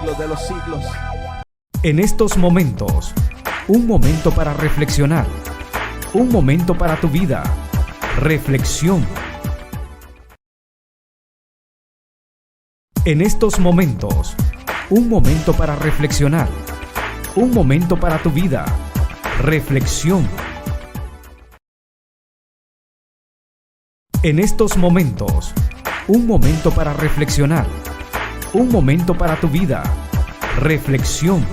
de los siglos. En estos momentos, un momento para reflexionar, un momento para tu vida. Reflexión. En estos momentos, un momento para reflexionar, un momento para tu vida. Reflexión. En estos momentos, un momento para reflexionar, un momento para tu vida. Reflexión.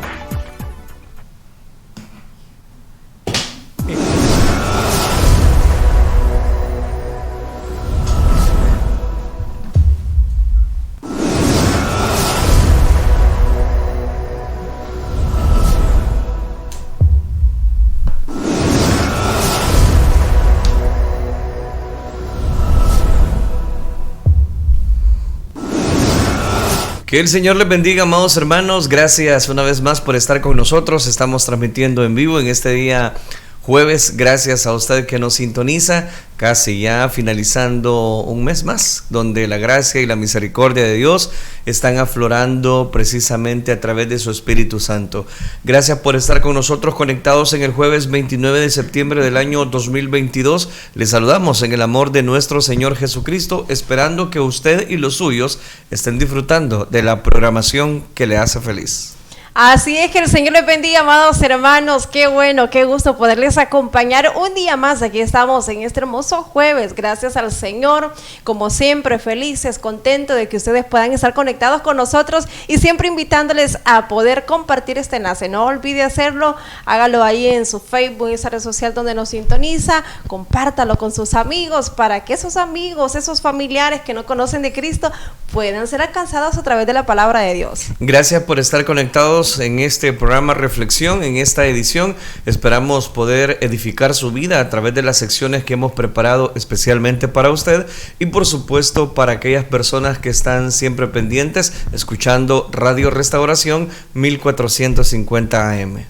Que el Señor les bendiga, amados hermanos. Gracias una vez más por estar con nosotros. Estamos transmitiendo en vivo en este día jueves. Gracias a usted que nos sintoniza. Casi ya finalizando un mes más, donde la gracia y la misericordia de Dios están aflorando precisamente a través de su Espíritu Santo. Gracias por estar con nosotros conectados en el jueves 29 de septiembre del año 2022. Les saludamos en el amor de nuestro Señor Jesucristo, esperando que usted y los suyos estén disfrutando de la programación que le hace feliz. Así es, que el Señor les bendiga, amados hermanos. Qué bueno, qué gusto poderles acompañar un día más. Aquí estamos en este hermoso jueves, gracias al Señor. Como siempre, felices, contentos de que ustedes puedan estar conectados con nosotros y siempre invitándoles a poder compartir este enlace. No olvide hacerlo, hágalo ahí en su Facebook, en esa red social donde nos sintoniza. Compártalo con sus amigos para que esos amigos, esos familiares que no conocen de Cristo puedan ser alcanzados a través de la palabra de Dios. Gracias por estar conectados en este programa Reflexión, en esta edición. Esperamos poder edificar su vida a través de las secciones que hemos preparado especialmente para usted y por supuesto para aquellas personas que están siempre pendientes escuchando Radio Restauración 1450 AM.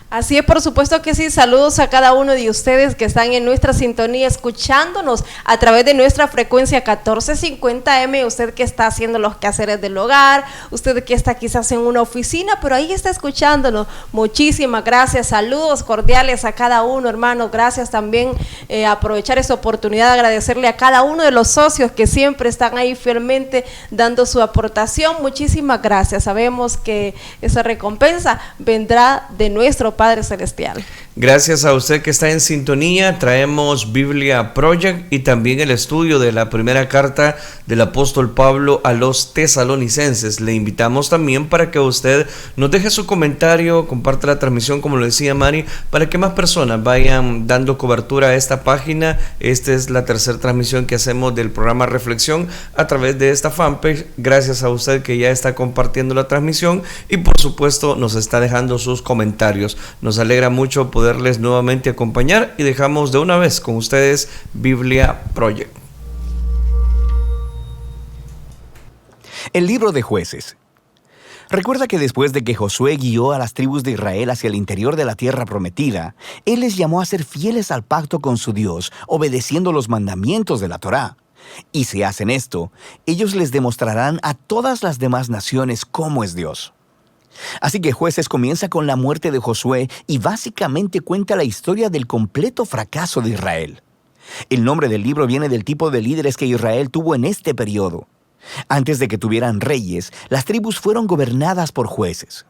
Así es, por supuesto que sí. Saludos a cada uno de ustedes que están en nuestra sintonía, escuchándonos a través de nuestra frecuencia 1450 M. Usted que está haciendo los quehaceres del hogar, usted que está quizás en una oficina, pero ahí está escuchándonos. Muchísimas gracias, saludos cordiales a cada uno, hermanos. Gracias también, aprovechar esta oportunidad de agradecerle a cada uno de los socios que siempre están ahí fielmente dando su aportación. Muchísimas gracias. Sabemos que esa recompensa vendrá de nuestro Padre Celestial. Gracias a usted que está en sintonía. Traemos Biblia Project y también el estudio de la primera carta del apóstol Pablo a los tesalonicenses. Le invitamos también para que usted nos deje su comentario, comparte la transmisión, como lo decía Mari, para que más personas vayan dando cobertura a esta página. Esta es la tercera transmisión que hacemos del programa Reflexión a través de esta fanpage. Gracias a usted que ya está compartiendo la transmisión y por supuesto nos está dejando sus comentarios. Nos alegra mucho poderles nuevamente acompañar y dejamos de una vez con ustedes Biblia Project. El libro de Jueces. Recuerda que después de que Josué guió a las tribus de Israel hacia el interior de la tierra prometida, él les llamó a ser fieles al pacto con su Dios, obedeciendo los mandamientos de la Torá. Y si hacen esto, ellos les demostrarán a todas las demás naciones cómo es Dios. Así que Jueces comienza con la muerte de Josué y básicamente cuenta la historia del completo fracaso de Israel. El nombre del libro viene del tipo de líderes que Israel tuvo en este periodo. Antes de que tuvieran reyes, las tribus fueron gobernadas por jueces.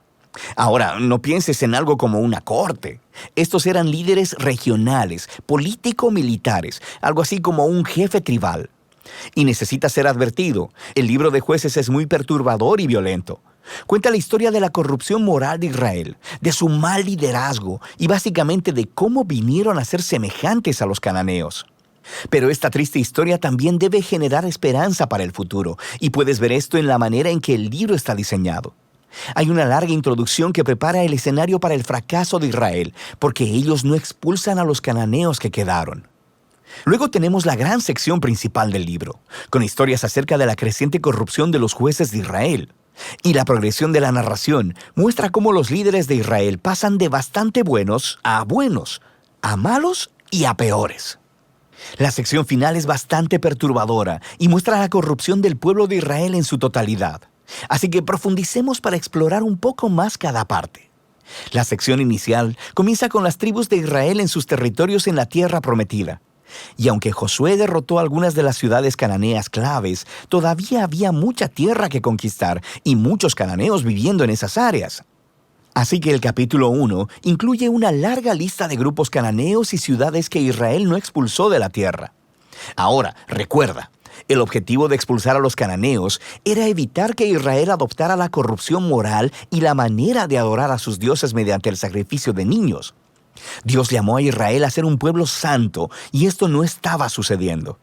Ahora, no pienses en algo como una corte. Estos eran líderes regionales, político-militares, algo así como un jefe tribal. Y necesita ser advertido, el libro de Jueces es muy perturbador y violento. Cuenta la historia de la corrupción moral de Israel, de su mal liderazgo y básicamente de cómo vinieron a ser semejantes a los cananeos. Pero esta triste historia también debe generar esperanza para el futuro, y puedes ver esto en la manera en que el libro está diseñado. Hay una larga introducción que prepara el escenario para el fracaso de Israel, porque ellos no expulsan a los cananeos que quedaron. Luego tenemos la gran sección principal del libro, con historias acerca de la creciente corrupción de los jueces de Israel. Y la progresión de la narración muestra cómo los líderes de Israel pasan de bastante buenos, a malos y a peores. La sección final es bastante perturbadora y muestra la corrupción del pueblo de Israel en su totalidad. Así que profundicemos para explorar un poco más cada parte. La sección inicial comienza con las tribus de Israel en sus territorios en la tierra prometida. Y aunque Josué derrotó algunas de las ciudades cananeas claves, todavía había mucha tierra que conquistar y muchos cananeos viviendo en esas áreas. Así que el capítulo 1 incluye una larga lista de grupos cananeos y ciudades que Israel no expulsó de la tierra. Ahora, recuerda, el objetivo de expulsar a los cananeos era evitar que Israel adoptara la corrupción moral y la manera de adorar a sus dioses mediante el sacrificio de niños. Dios llamó a Israel a ser un pueblo santo, y esto no estaba sucediendo.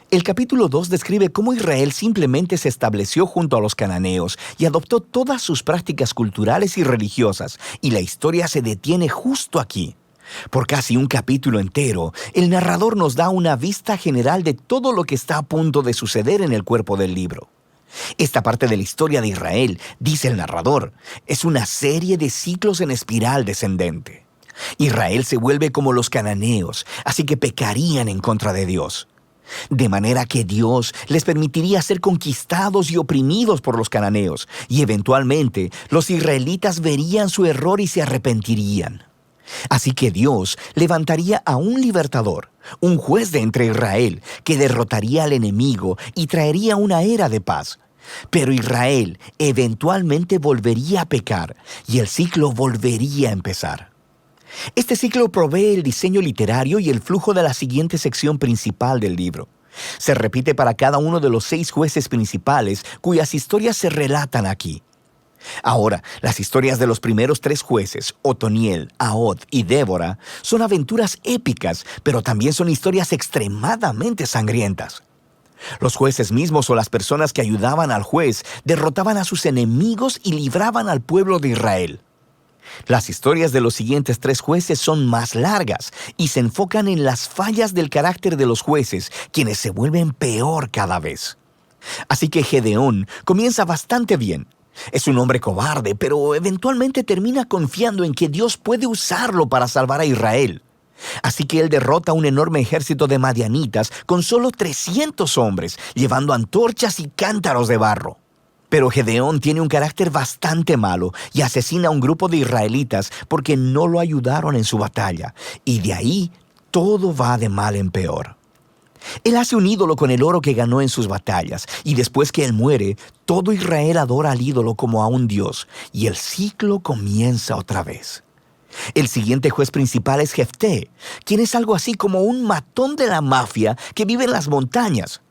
El capítulo 2 describe cómo Israel simplemente se estableció junto a los cananeos y adoptó todas sus prácticas culturales y religiosas, y la historia se detiene justo aquí. Por casi un capítulo entero, el narrador nos da una vista general de todo lo que está a punto de suceder en el cuerpo del libro. Esta parte de la historia de Israel, dice el narrador, es una serie de ciclos en espiral descendente. Israel se vuelve como los cananeos, así que pecarían en contra de Dios. De manera que Dios les permitiría ser conquistados y oprimidos por los cananeos, y eventualmente los israelitas verían su error y se arrepentirían. Así que Dios levantaría a un libertador, un juez de entre Israel, que derrotaría al enemigo y traería una era de paz. Pero Israel eventualmente volvería a pecar, y el ciclo volvería a empezar. Este ciclo provee el diseño literario y el flujo de la siguiente sección principal del libro. Se repite para cada uno de los 6 jueces principales cuyas historias se relatan aquí. Ahora, las historias de los primeros 3 jueces, Otoniel, Ahod y Débora, son aventuras épicas, pero también son historias extremadamente sangrientas. Los jueces mismos o las personas que ayudaban al juez derrotaban a sus enemigos y libraban al pueblo de Israel. Las historias de los siguientes 3 jueces son más largas y se enfocan en las fallas del carácter de los jueces, quienes se vuelven peor cada vez. Así que Gedeón comienza bastante bien. Es un hombre cobarde, pero eventualmente termina confiando en que Dios puede usarlo para salvar a Israel. Así que él derrota a un enorme ejército de madianitas con solo 300 hombres, llevando antorchas y cántaros de barro. Pero Gedeón tiene un carácter bastante malo y asesina a un grupo de israelitas porque no lo ayudaron en su batalla, y de ahí todo va de mal en peor. Él hace un ídolo con el oro que ganó en sus batallas, y después que él muere, todo Israel adora al ídolo como a un dios, y el ciclo comienza otra vez. El siguiente juez principal es Jefté, quien es algo así como un matón de la mafia que vive en las montañas.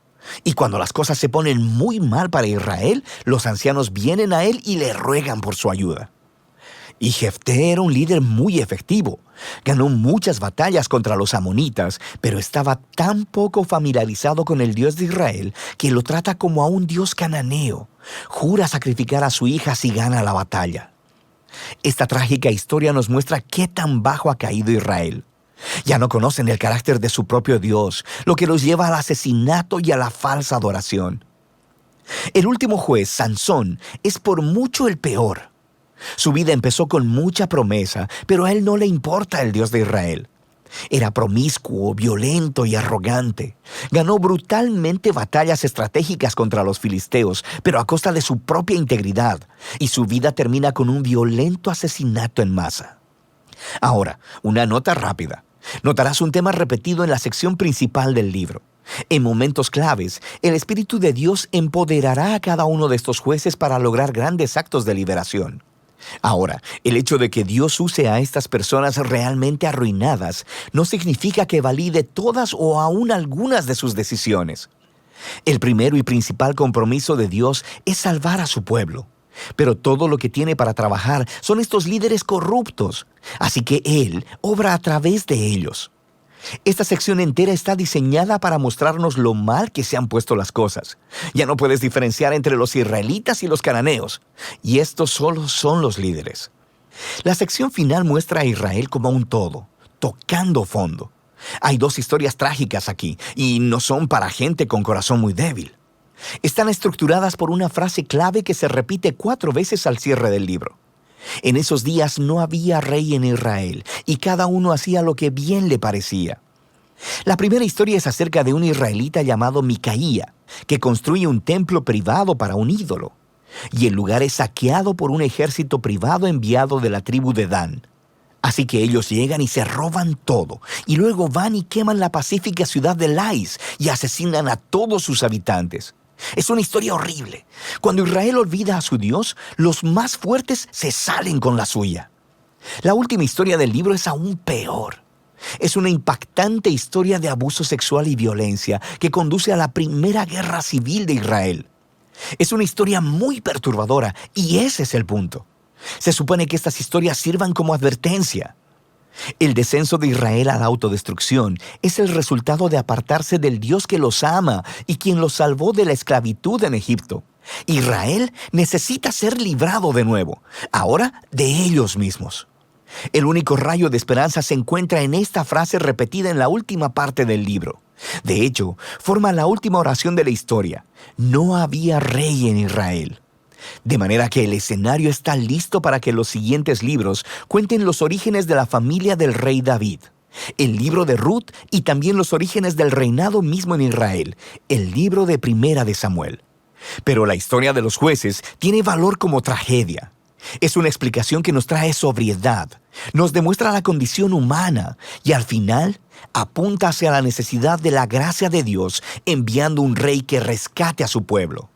Y cuando las cosas se ponen muy mal para Israel, los ancianos vienen a él y le ruegan por su ayuda. Y Jefté era un líder muy efectivo. Ganó muchas batallas contra los amonitas, pero estaba tan poco familiarizado con el Dios de Israel que lo trata como a un dios cananeo. Jura sacrificar a su hija si gana la batalla. Esta trágica historia nos muestra qué tan bajo ha caído Israel. Ya no conocen el carácter de su propio Dios, lo que los lleva al asesinato y a la falsa adoración. El último juez, Sansón, es por mucho el peor. Su vida empezó con mucha promesa, pero a él no le importa el Dios de Israel. Era promiscuo, violento y arrogante. Ganó brutalmente batallas estratégicas contra los filisteos, pero a costa de su propia integridad, y su vida termina con un violento asesinato en masa. Ahora, una nota rápida. Notarás un tema repetido en la sección principal del libro. En momentos claves, el Espíritu de Dios empoderará a cada uno de estos jueces para lograr grandes actos de liberación. Ahora, el hecho de que Dios use a estas personas realmente arruinadas no significa que valide todas o aún algunas de sus decisiones. El primero y principal compromiso de Dios es salvar a su pueblo. Pero todo lo que tiene para trabajar son estos líderes corruptos, así que Él obra a través de ellos. Esta sección entera está diseñada para mostrarnos lo mal que se han puesto las cosas. Ya no puedes diferenciar entre los israelitas y los cananeos, y estos solo son los líderes. La sección final muestra a Israel como un todo, tocando fondo. Hay 2 historias trágicas aquí, y no son para gente con corazón muy débil. Están estructuradas por una frase clave que se repite 4 veces al cierre del libro. En esos días no había rey en Israel, y cada uno hacía lo que bien le parecía. La primera historia es acerca de un israelita llamado Micaía, que construye un templo privado para un ídolo. y el lugar es saqueado por un ejército privado enviado de la tribu de Dan. Así que ellos llegan y se roban todo, y luego van y queman la pacífica ciudad de Lais y asesinan a todos sus habitantes. Es una historia horrible. Cuando Israel olvida a su Dios, los más fuertes se salen con la suya. La última historia del libro es aún peor. Es una impactante historia de abuso sexual y violencia que conduce a la primera guerra civil de Israel. Es una historia muy perturbadora y ese es el punto. Se supone que estas historias sirvan como advertencia. El descenso de Israel a la autodestrucción es el resultado de apartarse del Dios que los ama y quien los salvó de la esclavitud en Egipto. Israel necesita ser librado de nuevo, ahora de ellos mismos. El único rayo de esperanza se encuentra en esta frase repetida en la última parte del libro. De hecho, forma la última oración de la historia. No había rey en Israel. De manera que el escenario está listo para que los siguientes libros cuenten los orígenes de la familia del rey David, el libro de Ruth y también los orígenes del reinado mismo en Israel, el libro de Primera de Samuel. Pero la historia de los jueces tiene valor como tragedia. Es una explicación que nos trae sobriedad, nos demuestra la condición humana y al final apunta hacia la necesidad de la gracia de Dios enviando un rey que rescate a su pueblo.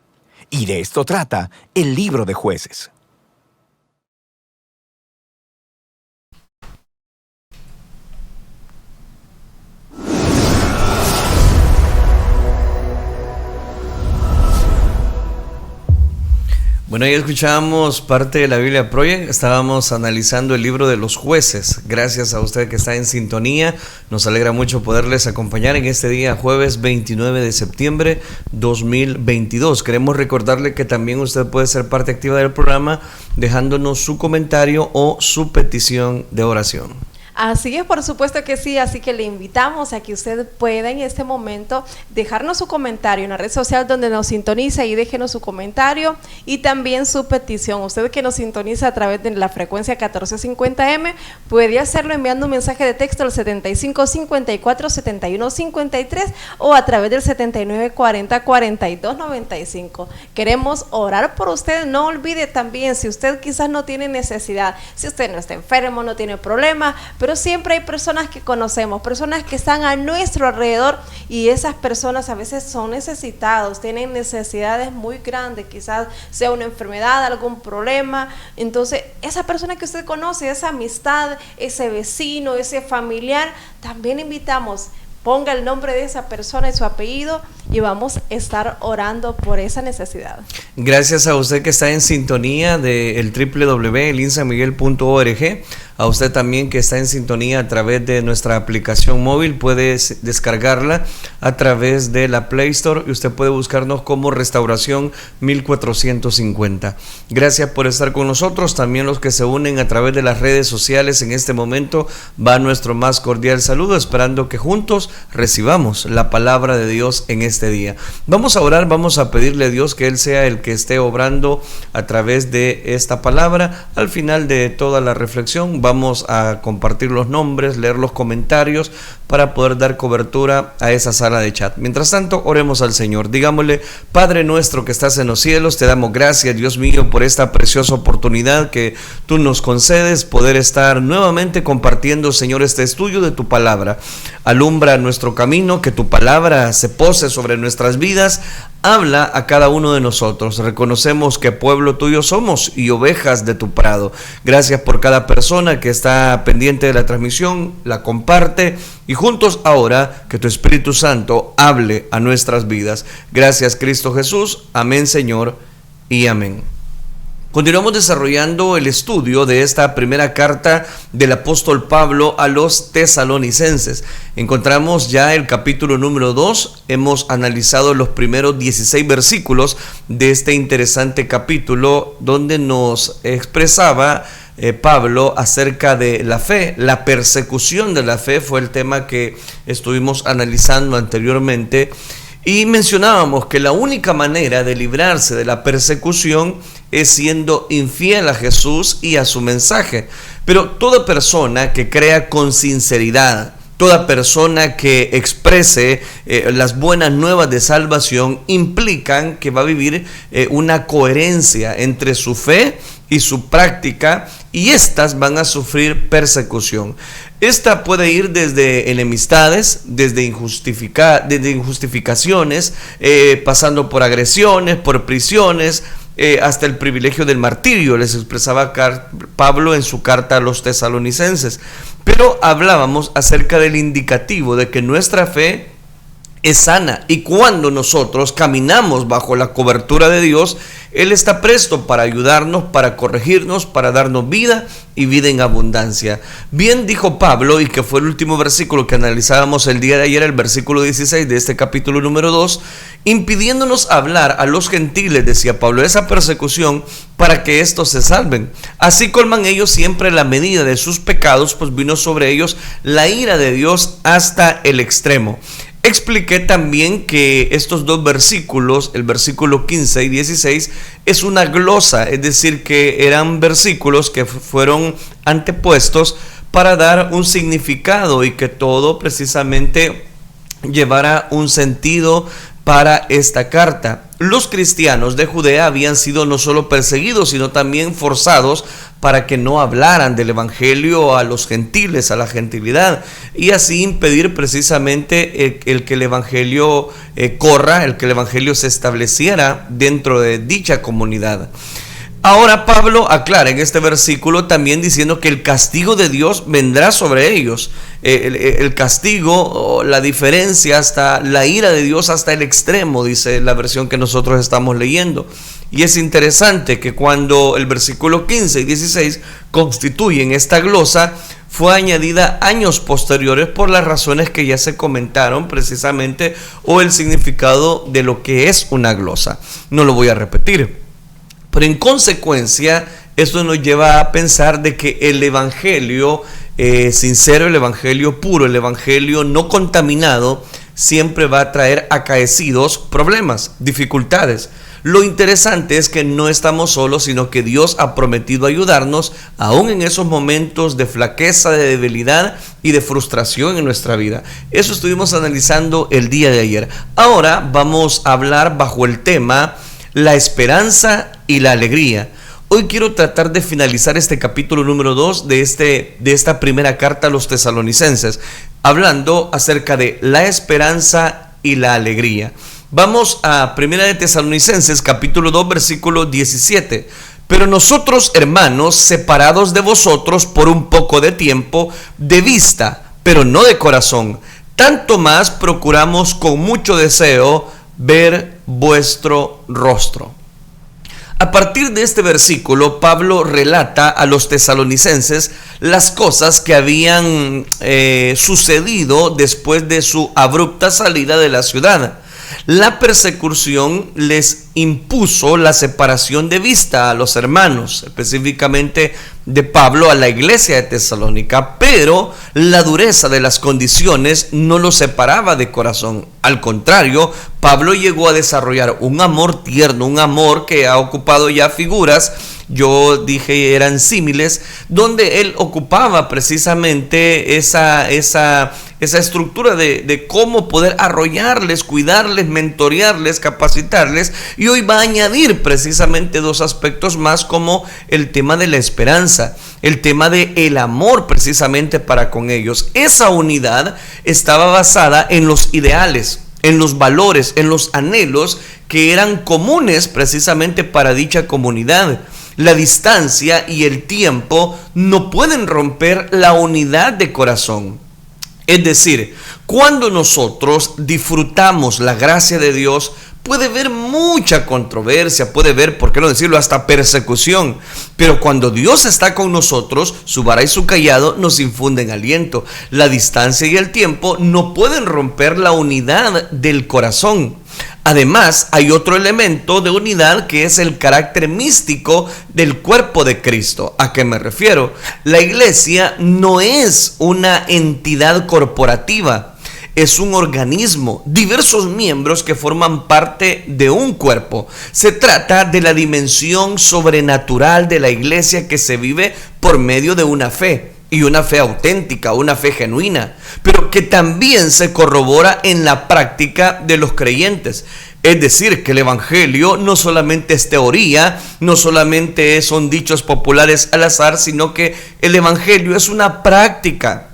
Y de esto trata el libro de Jueces. Bueno, ahí escuchábamos parte de la Biblia Project, estábamos analizando el libro de los jueces. Gracias a usted que está en sintonía, nos alegra mucho poderles acompañar en este día, jueves 29 de septiembre 2022. Queremos recordarle que también usted puede ser parte activa del programa dejándonos su comentario o su petición de oración. Así es, por supuesto que sí, así que le invitamos a que usted pueda en este momento dejarnos su comentario en la red social donde nos sintoniza y déjenos su comentario y también su petición. Usted que nos sintoniza a través de la frecuencia 1450M puede hacerlo enviando un mensaje de texto al 7554-7153 o a través del 7940-4295. Queremos orar por usted. No olvide también, si usted quizás no tiene necesidad, si usted no está enfermo, no tiene problema, pero siempre hay personas que conocemos, personas que están a nuestro alrededor y esas personas a veces son necesitados, tienen necesidades muy grandes, quizás sea una enfermedad, algún problema. Entonces, esa persona que usted conoce, esa amistad, ese vecino, ese familiar, también invitamos. Ponga el nombre de esa persona y su apellido y vamos a estar orando por esa necesidad. Gracias a usted que está en sintonía del www.elinsanmiguel.org. A usted también que está en sintonía a través de nuestra aplicación móvil, puede descargarla a través de la Play Store y usted puede buscarnos como Restauración 1450. Gracias por estar con nosotros. También los que se unen a través de las redes sociales en este momento, va nuestro más cordial saludo, esperando que juntos recibamos la palabra de Dios en este día. Vamos a orar, vamos a pedirle a Dios que Él sea el que esté obrando a través de esta palabra. Al final de toda la reflexión vamos a compartir los nombres, leer los comentarios para poder dar cobertura a esa sala de chat. Mientras tanto, oremos al Señor. Digámosle: Padre nuestro que estás en los cielos, te damos gracias, Dios mío, por esta preciosa oportunidad que tú nos concedes, poder estar nuevamente compartiendo, Señor, este estudio de tu palabra. Alumbra nuestro camino, que tu palabra se pose sobre nuestras vidas. Habla a cada uno de nosotros. Reconocemos que pueblo tuyo somos y ovejas de tu prado. Gracias por cada persona que está pendiente de la transmisión, la comparte y juntos ahora que tu Espíritu Santo hable a nuestras vidas. Gracias, Cristo Jesús. Amén, Señor, y amén. Continuamos desarrollando el estudio de esta primera carta del apóstol Pablo a los tesalonicenses. Encontramos ya el capítulo número 2. Hemos analizado los primeros 16 versículos de este interesante capítulo donde nos expresaba Pablo acerca de la fe. La persecución de la fe fue el tema que estuvimos analizando anteriormente. Y mencionábamos que la única manera de librarse de la persecución es siendo infiel a Jesús y a su mensaje. Pero toda persona que crea con sinceridad Toda persona que exprese las buenas nuevas de salvación implican que va a vivir una coherencia entre su fe y su práctica, y estas van a sufrir persecución. Esta puede ir desde enemistades, desde injustificaciones, pasando por agresiones, por prisiones, hasta el privilegio del martirio, les expresaba Pablo en su carta a los tesalonicenses. Pero hablábamos acerca del indicativo de que nuestra fe es sana, y cuando nosotros caminamos bajo la cobertura de Dios, Él está presto para ayudarnos, para corregirnos, para darnos vida y vida en abundancia. Bien dijo Pablo, y que fue el último versículo que analizábamos el día de ayer, el versículo 16 de este capítulo número 2, impidiéndonos hablar a los gentiles, decía Pablo, esa persecución para que estos se salven. Así colman ellos siempre la medida de sus pecados, pues vino sobre ellos la ira de Dios hasta el extremo. Expliqué también que estos dos versículos, el versículo 15 y 16, es una glosa, es decir, que eran versículos que fueron antepuestos para dar un significado, y que todo precisamente llevara un sentido para esta carta. Los cristianos de Judea habían sido no solo perseguidos, sino también forzados para que no hablaran del evangelio a los gentiles, a la gentilidad, y así impedir precisamente el que el evangelio corra, el que el evangelio se estableciera dentro de dicha comunidad. Ahora Pablo aclara en este versículo también diciendo que el castigo de Dios vendrá sobre ellos. El castigo, la diferencia, hasta la ira de Dios hasta el extremo, dice la versión que nosotros estamos leyendo. Y es interesante que cuando el versículo 15 y 16 constituyen esta glosa, fue añadida años posteriores por las razones que ya se comentaron precisamente, o el significado de lo que es una glosa. No lo voy a repetir. Pero en consecuencia, esto nos lleva a pensar de que el evangelio sincero, el evangelio puro, el evangelio no contaminado, siempre va a traer acaecidos problemas, dificultades. Lo interesante es que no estamos solos, sino que Dios ha prometido ayudarnos aún en esos momentos de flaqueza, de debilidad y de frustración en nuestra vida. Eso estuvimos analizando el día de ayer. Ahora vamos a hablar bajo el tema la esperanza y la alegría. Hoy quiero tratar de finalizar este capítulo número 2 de esta primera carta a los tesalonicenses, hablando acerca de la esperanza y la alegría. Vamos a Primera de Tesalonicenses, capítulo 2, versículo 17. Pero nosotros, hermanos, separados de vosotros por un poco de tiempo, de vista, pero no de corazón, tanto más procuramos con mucho deseo ver vuestro rostro. A partir de este versículo, Pablo relata a los tesalonicenses las cosas que habían sucedido después de su abrupta salida de la ciudad. La persecución les impuso la separación de vista a los hermanos, específicamente de Pablo a la iglesia de Tesalónica, pero la dureza de las condiciones no los separaba de corazón. Al contrario, Pablo llegó a desarrollar un amor tierno, un amor que ha ocupado ya figuras, yo dije eran símiles, donde él ocupaba precisamente esa estructura de cómo poder arrollarles, cuidarles, mentorearles, capacitarles. Y hoy va a añadir precisamente dos aspectos más, como el tema de la esperanza, el tema de el amor precisamente para con ellos. Esa unidad estaba basada en los ideales, en los valores, en los anhelos que eran comunes precisamente para dicha comunidad. La distancia y el tiempo no pueden romper la unidad de corazón. Es decir, cuando nosotros disfrutamos la gracia de Dios, puede haber mucha controversia, puede haber, por qué no decirlo, hasta persecución. Pero cuando Dios está con nosotros, su vara y su cayado nos infunden aliento. La distancia y el tiempo no pueden romper la unidad del corazón. Además, hay otro elemento de unidad que es el carácter místico del cuerpo de Cristo. ¿A qué me refiero? La iglesia no es una entidad corporativa, es un organismo, diversos miembros que forman parte de un cuerpo. Se trata de la dimensión sobrenatural de la iglesia que se vive por medio de una fe. y una fe auténtica, una fe genuina, pero que también se corrobora en la práctica de los creyentes. Es decir, que el Evangelio no solamente es teoría, no solamente son dichos populares al azar, sino que el Evangelio es una práctica.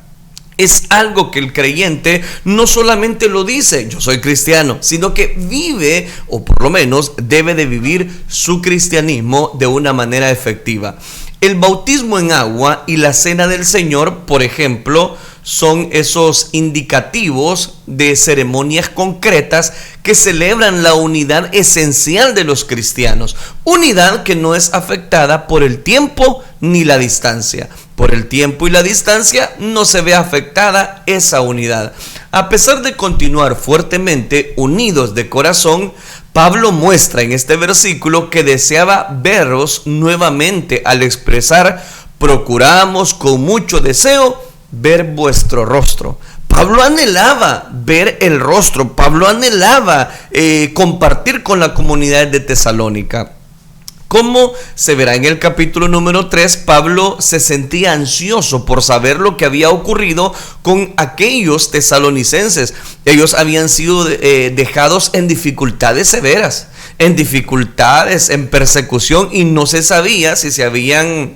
Es algo que el creyente no solamente lo dice, yo soy cristiano, sino que vive, o por lo menos debe de vivir su cristianismo de una manera efectiva. El bautismo en agua y la cena del Señor, por ejemplo, son esos indicativos de ceremonias concretas que celebran la unidad esencial de los cristianos. Unidad que no es afectada por el tiempo ni la distancia. Por el tiempo y la distancia no se ve afectada esa unidad. A pesar de continuar fuertemente unidos de corazón, Pablo muestra en este versículo que deseaba veros nuevamente al expresar: procuramos con mucho deseo ver vuestro rostro. Pablo anhelaba ver el rostro, Pablo anhelaba compartir con la comunidad de Tesalónica. Como se verá en el capítulo número 3, Pablo se sentía ansioso por saber lo que había ocurrido con aquellos tesalonicenses. Ellos habían sido dejados en dificultades severas, en dificultades, en persecución, y no se sabía si se habían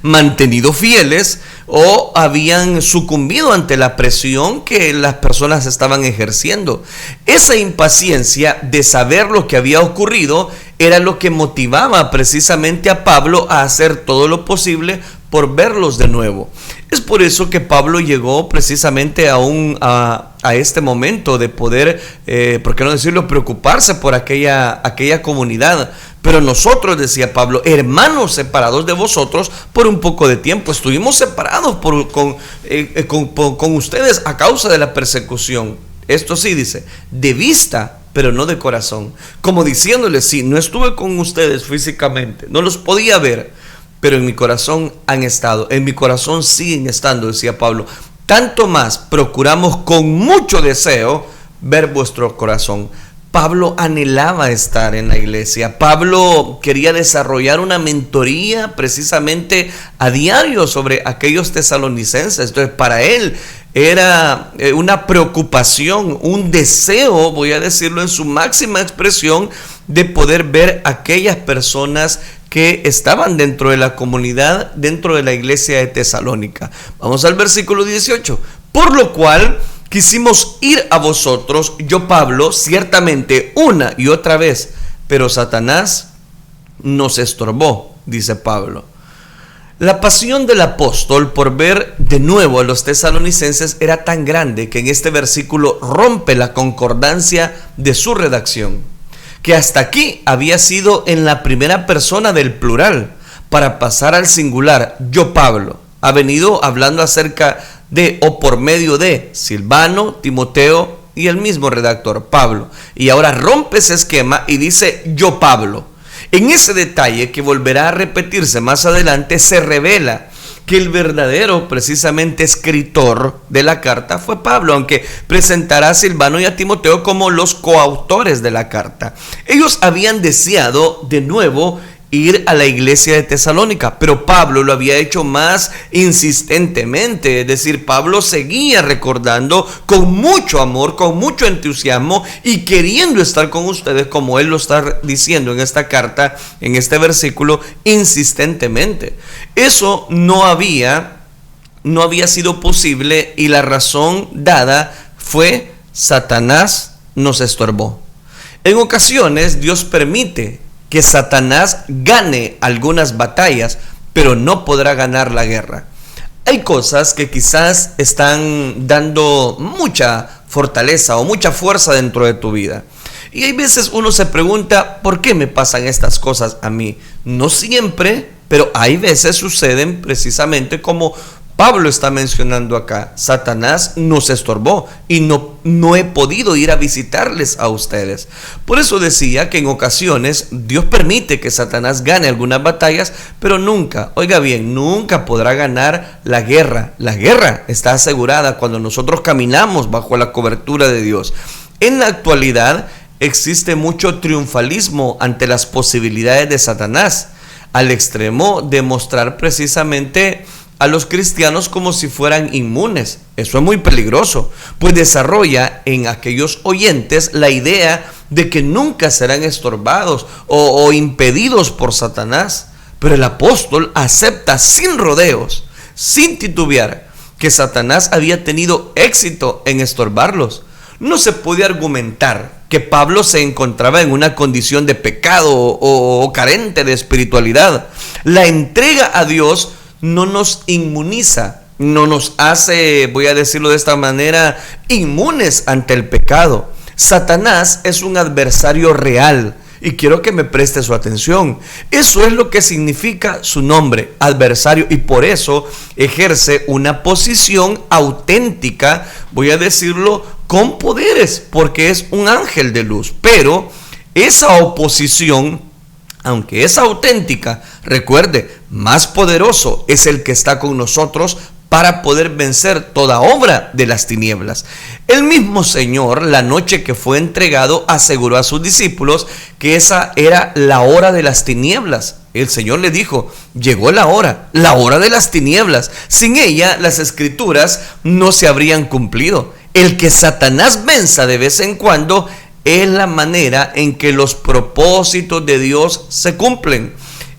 mantenido fieles o habían sucumbido ante la presión que las personas estaban ejerciendo. Esa impaciencia de saber lo que había ocurrido era lo que motivaba precisamente a Pablo a hacer todo lo posible por verlos de nuevo. Es por eso que Pablo llegó precisamente a este momento de poder, por qué no decirlo, preocuparse por aquella comunidad. Pero nosotros, decía Pablo, hermanos separados de vosotros por un poco de tiempo, estuvimos separados con ustedes a causa de la persecución. Esto sí, dice, de vista, pero no de corazón. Como diciéndoles, sí, no estuve con ustedes físicamente, no los podía ver, pero en mi corazón han estado, en mi corazón siguen estando, decía Pablo. Tanto más procuramos con mucho deseo ver vuestro corazón. Pablo anhelaba estar en la iglesia. Pablo quería desarrollar una mentoría precisamente a diario sobre aquellos tesalonicenses. Entonces, para él era una preocupación, un deseo, voy a decirlo en su máxima expresión, de poder ver aquellas personas que estaban dentro de la comunidad, dentro de la iglesia de Tesalónica. Vamos al versículo 18. Por lo cual quisimos ir a vosotros, yo Pablo, ciertamente una y otra vez, pero Satanás nos estorbó, dice Pablo. La pasión del apóstol por ver de nuevo a los tesalonicenses era tan grande que en este versículo rompe la concordancia de su redacción, que hasta aquí había sido en la primera persona del plural, para pasar al singular, yo Pablo. Ha venido hablando acerca de o por medio de Silvano, Timoteo y el mismo redactor, Pablo. Y ahora rompe ese esquema y dice yo Pablo. En ese detalle que volverá a repetirse más adelante se revela que el verdadero precisamente escritor de la carta fue Pablo, aunque presentará a Silvano y a Timoteo como los coautores de la carta. Ellos habían deseado de nuevo ir a la iglesia de Tesalónica, pero Pablo lo había hecho más insistentemente. Es decir, Pablo seguía recordando con mucho amor, con mucho entusiasmo y queriendo estar con ustedes, como él lo está diciendo en esta carta, en este versículo, insistentemente. Eso no había sido posible, y la razón dada fue: Satanás nos estorbó. En ocasiones Dios permite que Satanás gane algunas batallas, pero no podrá ganar la guerra. Hay cosas que quizás están dando mucha fortaleza o mucha fuerza dentro de tu vida. Y hay veces uno se pregunta, ¿por qué me pasan estas cosas a mí? No siempre, pero hay veces suceden precisamente como Pablo está mencionando acá. Satanás nos estorbó y no he podido ir a visitarles a ustedes. Por eso decía que en ocasiones Dios permite que Satanás gane algunas batallas, pero nunca, oiga bien, nunca podrá ganar la guerra. La guerra está asegurada cuando nosotros caminamos bajo la cobertura de Dios. En la actualidad existe mucho triunfalismo ante las posibilidades de Satanás, al extremo de mostrar precisamente a los cristianos como si fueran inmunes. Eso es muy peligroso, pues desarrolla en aquellos oyentes la idea de que nunca serán estorbados o impedidos por Satanás. Pero el apóstol acepta sin rodeos, sin titubear, que Satanás había tenido éxito en estorbarlos. No se puede argumentar que Pablo se encontraba en una condición de pecado o carente de espiritualidad. La entrega a Dios no nos inmuniza, no nos hace, voy a decirlo de esta manera, inmunes ante el pecado. Satanás es un adversario real. Y quiero que me preste su atención. Eso es lo que significa su nombre, adversario, y por eso ejerce una posición auténtica, voy a decirlo, con poderes, porque es un ángel de luz. Pero esa oposición, aunque es auténtica, recuerde, más poderoso es el que está con nosotros para poder vencer toda obra de las tinieblas. El mismo Señor, la noche que fue entregado, aseguró a sus discípulos que esa era la hora de las tinieblas. El Señor le dijo, llegó la hora de las tinieblas. Sin ella, las escrituras no se habrían cumplido. El que Satanás venza de vez en cuando es la manera en que los propósitos de Dios se cumplen.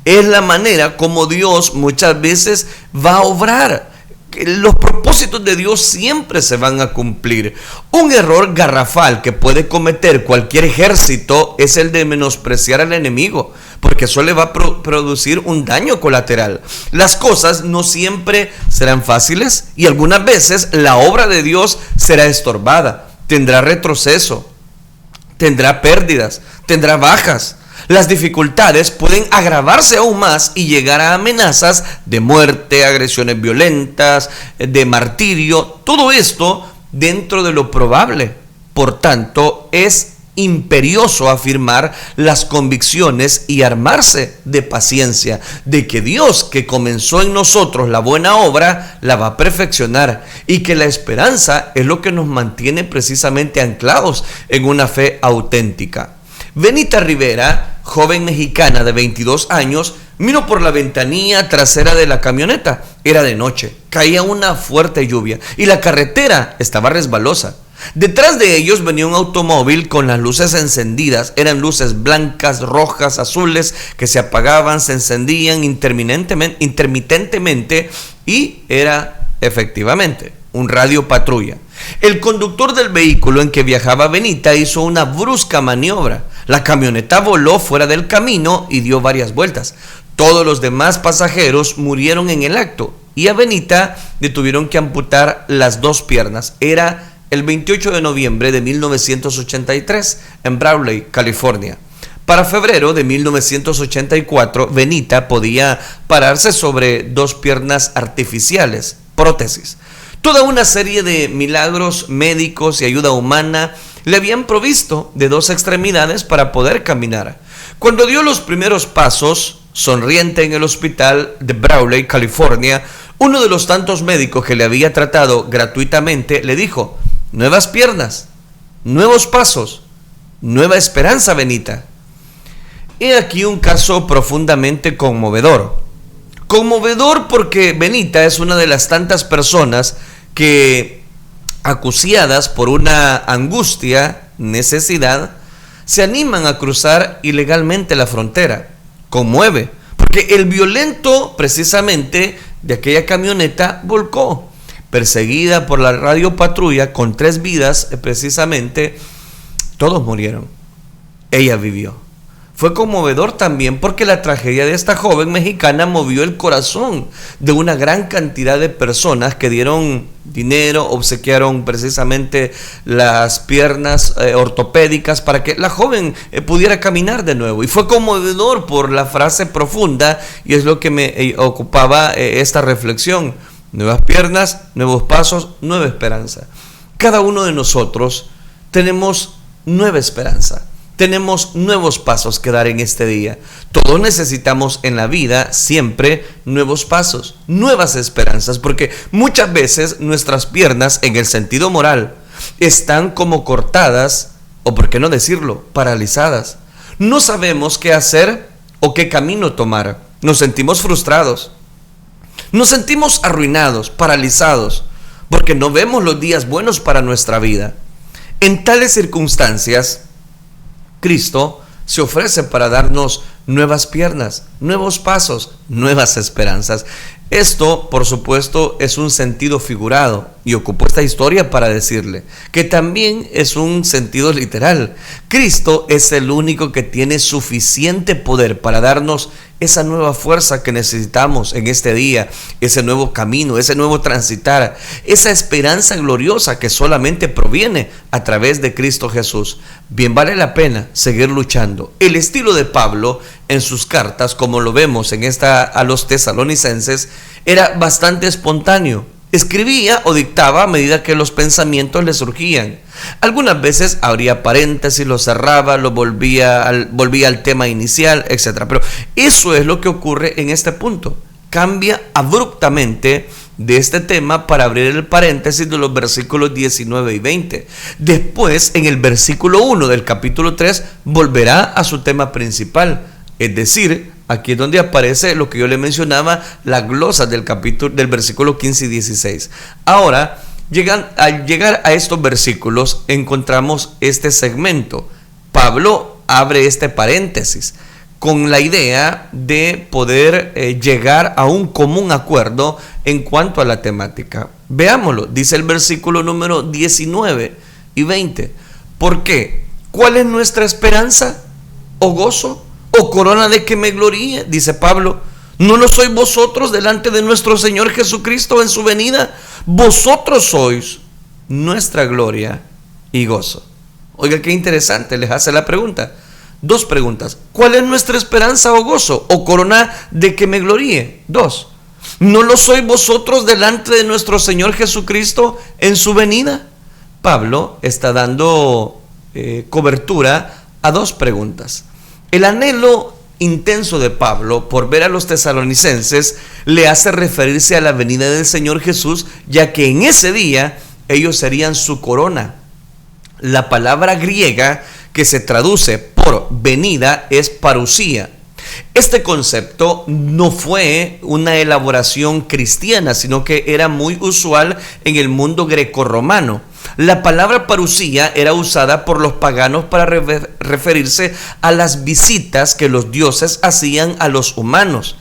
Es la manera como Dios muchas veces va a obrar. Los propósitos de Dios siempre se van a cumplir. Un error garrafal que puede cometer cualquier ejército es el de menospreciar al enemigo, porque eso le va a producir un daño colateral. Las cosas no siempre serán fáciles y algunas veces la obra de Dios será estorbada, tendrá retroceso, tendrá pérdidas, tendrá bajas. Las dificultades pueden agravarse aún más y llegar a amenazas de muerte, agresiones violentas, de martirio, todo esto dentro de lo probable. Por tanto, es imperioso afirmar las convicciones y armarse de paciencia, de que Dios que comenzó en nosotros la buena obra, la va a perfeccionar, y que la esperanza es lo que nos mantiene precisamente anclados en una fe auténtica. Benita Rivera, joven mexicana de 22 años, miró por la ventanilla trasera de la camioneta. Era de noche, caía una fuerte lluvia y la carretera estaba resbalosa. Detrás de ellos venía un automóvil con las luces encendidas. Eran luces blancas, rojas, azules, que se apagaban, se encendían intermitentemente, y era efectivamente un radio patrulla. El conductor del vehículo en que viajaba Benita hizo una brusca maniobra. La camioneta voló fuera del camino y dio varias vueltas. Todos los demás pasajeros murieron en el acto y a Benita le tuvieron que amputar las dos piernas. Era el 28 de noviembre de 1983 en Brawley, California. Para febrero de 1984, Benita podía pararse sobre dos piernas artificiales, prótesis. Toda una serie de milagros médicos y ayuda humana le habían provisto de dos extremidades para poder caminar. Cuando dio los primeros pasos, sonriente en el hospital de Brawley, California, uno de los tantos médicos que le había tratado gratuitamente le dijo: nuevas piernas, nuevos pasos, nueva esperanza, Benita. He aquí un caso profundamente conmovedor. Conmovedor porque Benita es una de las tantas personas que, acuciadas por una angustia, necesidad, se animan a cruzar ilegalmente la frontera. Conmueve, porque el violento precisamente de aquella camioneta volcó, perseguida por la radio patrulla con 3 vidas, precisamente, todos murieron. Ella vivió. Fue conmovedor también porque la tragedia de esta joven mexicana movió el corazón de una gran cantidad de personas que dieron dinero, obsequiaron precisamente las piernas ortopédicas para que la joven pudiera caminar de nuevo. Y fue conmovedor por la frase profunda, y es lo que me ocupaba esta reflexión: nuevas piernas, nuevos pasos, nueva esperanza. Cada uno de nosotros tenemos nueva esperanza. Tenemos nuevos pasos que dar en este día. Todos necesitamos en la vida siempre nuevos pasos, nuevas esperanzas, porque muchas veces nuestras piernas, en el sentido moral, están como cortadas, o por qué no decirlo, paralizadas. No sabemos qué hacer o qué camino tomar. Nos sentimos frustrados. Nos sentimos arruinados, paralizados, porque no vemos los días buenos para nuestra vida. En tales circunstancias, Cristo se ofrece para darnos nuevas piernas, nuevos pasos, nuevas esperanzas. Esto, por supuesto, es un sentido figurado, y ocupo esta historia para decirle que también es un sentido literal. Cristo es el único que tiene suficiente poder para darnos esa nueva fuerza que necesitamos en este día, ese nuevo camino, ese nuevo transitar, esa esperanza gloriosa que solamente proviene a través de Cristo Jesús. Bien vale la pena seguir luchando. El estilo de Pablo en sus cartas, como lo vemos en esta a los tesalonicenses, era bastante espontáneo. Escribía o dictaba a medida que los pensamientos le surgían. Algunas veces abría paréntesis, lo cerraba, lo volvía al tema inicial, etc. Pero eso es lo que ocurre en este punto. Cambia abruptamente de este tema para abrir el paréntesis de los versículos 19 y 20. Después, en el versículo 1 del capítulo 3, volverá a su tema principal. Es decir, aquí es donde aparece lo que yo le mencionaba, la glosa del versículo 15 y 16. Ahora, al llegar a estos versículos, encontramos este segmento. Pablo abre este paréntesis con la idea de poder llegar a un común acuerdo en cuanto a la temática. Veámoslo, dice el versículo número 19 y 20. ¿Por qué? ¿Cuál es nuestra esperanza o gozo o corona de que me gloríe? Dice Pablo. ¿No lo sois vosotros delante de nuestro Señor Jesucristo en su venida? Vosotros sois nuestra gloria y gozo. Oiga, qué interesante, les hace la pregunta. Dos preguntas. ¿Cuál es nuestra esperanza o gozo o corona de que me gloríe? Dos. ¿No lo sois vosotros delante de nuestro Señor Jesucristo en su venida? Pablo está dando cobertura a dos preguntas. El anhelo intenso de Pablo por ver a los tesalonicenses le hace referirse a la venida del Señor Jesús, ya que en ese día ellos serían su corona. La palabra griega que se traduce por venida es parusía. Este concepto no fue una elaboración cristiana, sino que era muy usual en el mundo grecorromano. La palabra parusía era usada por los paganos para referirse a las visitas que los dioses hacían a los humanos.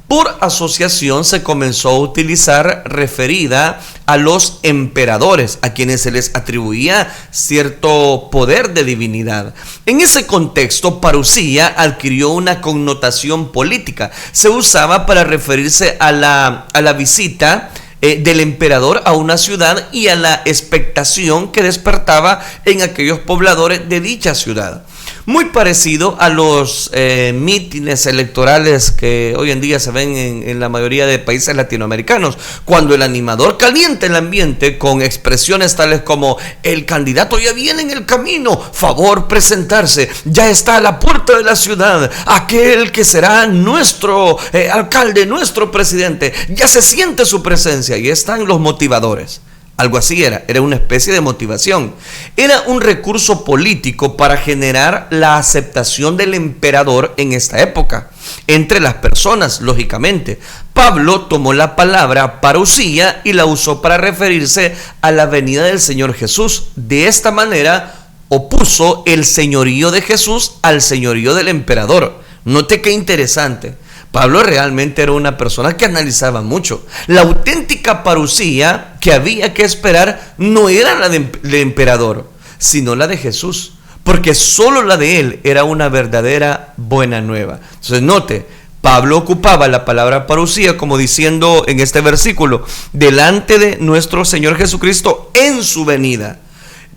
Por asociación se comenzó a utilizar referida a los emperadores, a quienes se les atribuía cierto poder de divinidad. En ese contexto, parusía adquirió una connotación política. Se usaba para referirse a la visita del emperador a una ciudad y a la expectación que despertaba en aquellos pobladores de dicha ciudad. Muy parecido a los mítines electorales que hoy en día se ven en la mayoría de países latinoamericanos, cuando el animador calienta el ambiente con expresiones tales como: el candidato ya viene en el camino, favor presentarse, ya está a la puerta de la ciudad, aquel que será nuestro alcalde, nuestro presidente, ya se siente su presencia, y están los motivadores. Algo así era una especie de motivación. Era un recurso político para generar la aceptación del emperador en esta época, entre las personas, lógicamente. Pablo tomó la palabra parusía y la usó para referirse a la venida del Señor Jesús. De esta manera opuso el señorío de Jesús al señorío del emperador. Note qué interesante. Pablo realmente era una persona que analizaba mucho. La auténtica parusía que había que esperar no era la del emperador, sino la de Jesús, porque solo la de él era una verdadera buena nueva. Entonces note, Pablo ocupaba la palabra parusía como diciendo en este versículo: delante de nuestro Señor Jesucristo en su venida.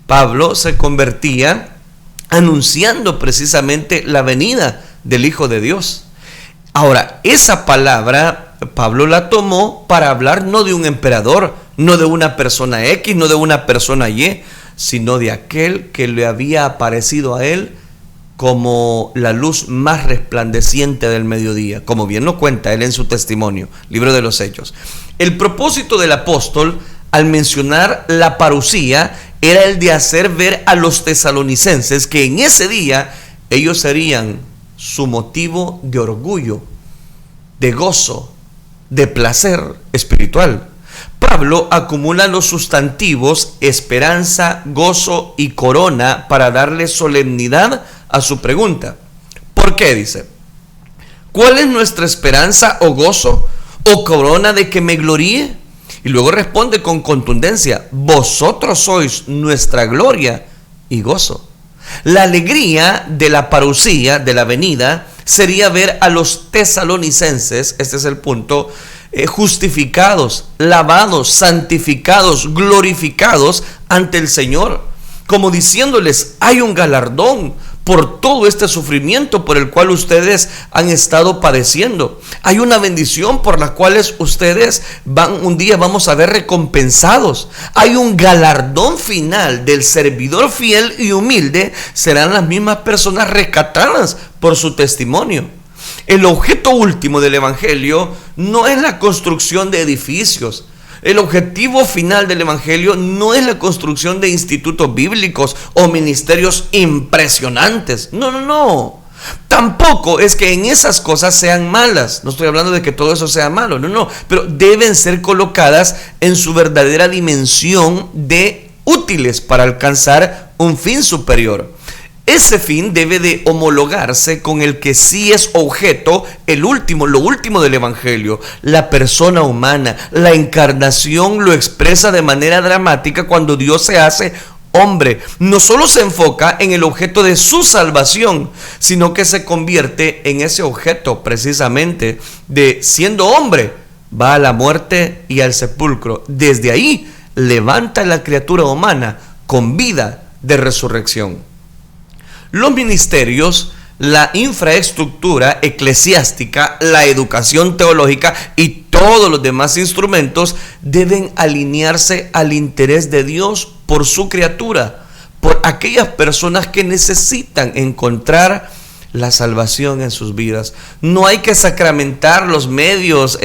Pablo se convertía anunciando precisamente la venida del Hijo de Dios. Ahora, esa palabra Pablo la tomó para hablar no de un emperador, no de una persona X, no de una persona Y, sino de aquel que le había aparecido a él como la luz más resplandeciente del mediodía, como bien lo cuenta él en su testimonio, Libro de los Hechos. El propósito del apóstol, al mencionar la parusía, era el de hacer ver a los tesalonicenses que en ese día ellos serían su motivo de orgullo, de gozo, de placer espiritual. Pablo acumula los sustantivos esperanza, gozo y corona para darle solemnidad a su pregunta. ¿Por qué? Dice, ¿cuál es nuestra esperanza o gozo o corona de que me gloríe? Y luego responde con contundencia, vosotros sois nuestra gloria y gozo. La alegría de la parusía, de la venida, sería ver a los tesalonicenses, este es el punto, justificados, lavados, santificados, glorificados ante el Señor, como diciéndoles, hay un galardón por todo este sufrimiento por el cual ustedes han estado padeciendo. Hay una bendición por la cual ustedes un día vamos a ver recompensados. Hay un galardón final del servidor fiel y humilde. Serán las mismas personas rescatadas por su testimonio. El objeto último del Evangelio no es la construcción de edificios. El objetivo final del Evangelio no es la construcción de institutos bíblicos o ministerios impresionantes. No. Tampoco es que en esas cosas sean malas. No estoy hablando de que todo eso sea malo. No. Pero deben ser colocadas en su verdadera dimensión de útiles para alcanzar un fin superior. Ese fin debe de homologarse con el que sí es objeto, lo último del Evangelio. La persona humana, la encarnación lo expresa de manera dramática cuando Dios se hace hombre. No solo se enfoca en el objeto de su salvación, sino que se convierte en ese objeto precisamente de siendo hombre, va a la muerte y al sepulcro. Desde ahí levanta a la criatura humana con vida de resurrección. Los ministerios, la infraestructura eclesiástica, la educación teológica y todos los demás instrumentos deben alinearse al interés de Dios por su criatura, por aquellas personas que necesitan encontrar la salvación en sus vidas. No hay que sacramentar los medios,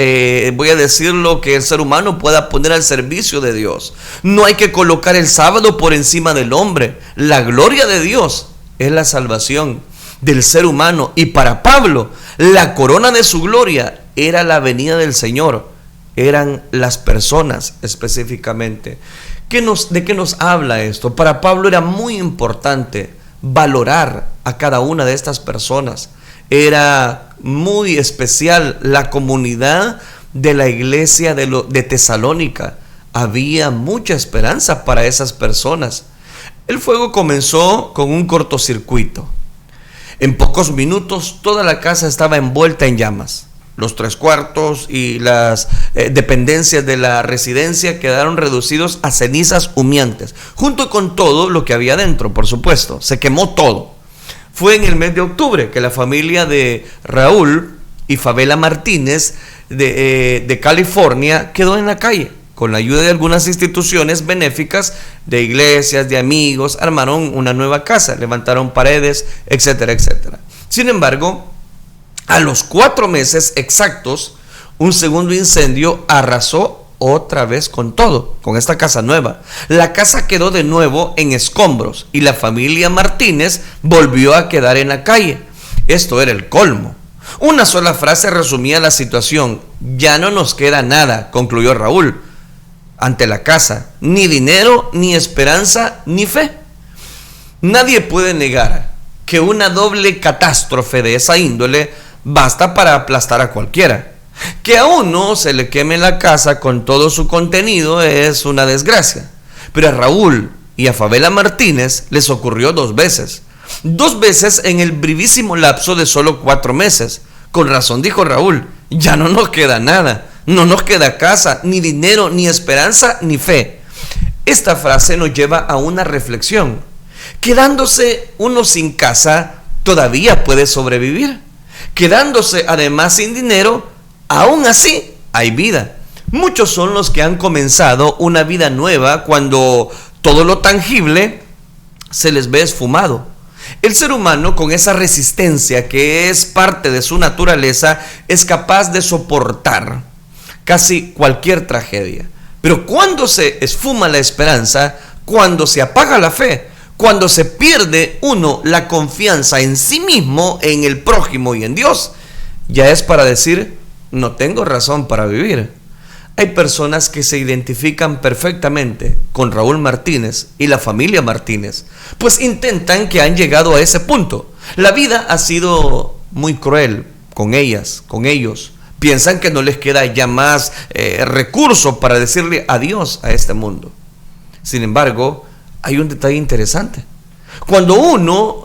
voy a decir lo que el ser humano pueda poner al servicio de Dios. No hay que colocar el sábado por encima del hombre. La gloria de Dios es la salvación del ser humano, y para Pablo la corona de su gloria era la venida del Señor, eran las personas específicamente. ¿De qué nos habla esto? Para Pablo era muy importante valorar a cada una de estas personas. Era muy especial la comunidad de la iglesia de Tesalónica. Había mucha esperanza para esas personas. El fuego comenzó con un cortocircuito. En pocos minutos toda la casa estaba envuelta en llamas. Los 3 cuartos y las dependencias de la residencia quedaron reducidos a cenizas humeantes, junto con todo lo que había dentro, por supuesto. Se quemó todo. Fue en el mes de octubre que la familia de Raúl y Fabela Martínez de California quedó en la calle. Con la ayuda de algunas instituciones benéficas, de iglesias, de amigos, armaron una nueva casa, levantaron paredes, etcétera, etcétera. Sin embargo, a los 4 meses exactos, un segundo incendio arrasó otra vez con todo, con esta casa nueva. La casa quedó de nuevo en escombros y la familia Martínez volvió a quedar en la calle. Esto era el colmo. Una sola frase resumía la situación: ya no nos queda nada, concluyó Raúl. Ante la casa, ni dinero, ni esperanza, ni fe. Nadie puede negar que una doble catástrofe de esa índole basta para aplastar a cualquiera. Que a uno se le queme la casa con todo su contenido es una desgracia. Pero a Raúl y a Fabela Martínez les ocurrió 2 veces. 2 veces en el brevísimo lapso de solo 4 meses. Con razón dijo Raúl, ya no nos queda nada. No nos queda casa, ni dinero, ni esperanza, ni fe. Esta frase nos lleva a una reflexión. Quedándose uno sin casa, todavía puede sobrevivir. Quedándose además sin dinero, aún así hay vida. Muchos son los que han comenzado una vida nueva cuando todo lo tangible se les ve esfumado. El ser humano, con esa resistencia que es parte de su naturaleza, es capaz de soportar casi cualquier tragedia. Pero cuando se esfuma la esperanza, cuando se apaga la fe, cuando se pierde uno la confianza en sí mismo, en el prójimo y en Dios, ya es para decir no tengo razón para vivir. Hay personas que se identifican perfectamente con Raúl Martínez y la familia Martínez, pues intentan que han llegado a ese punto. La vida ha sido muy cruel con ellas, con ellos. Piensan que no les queda ya más recurso para decirle adiós a este mundo. Sin embargo, hay un detalle interesante. Cuando uno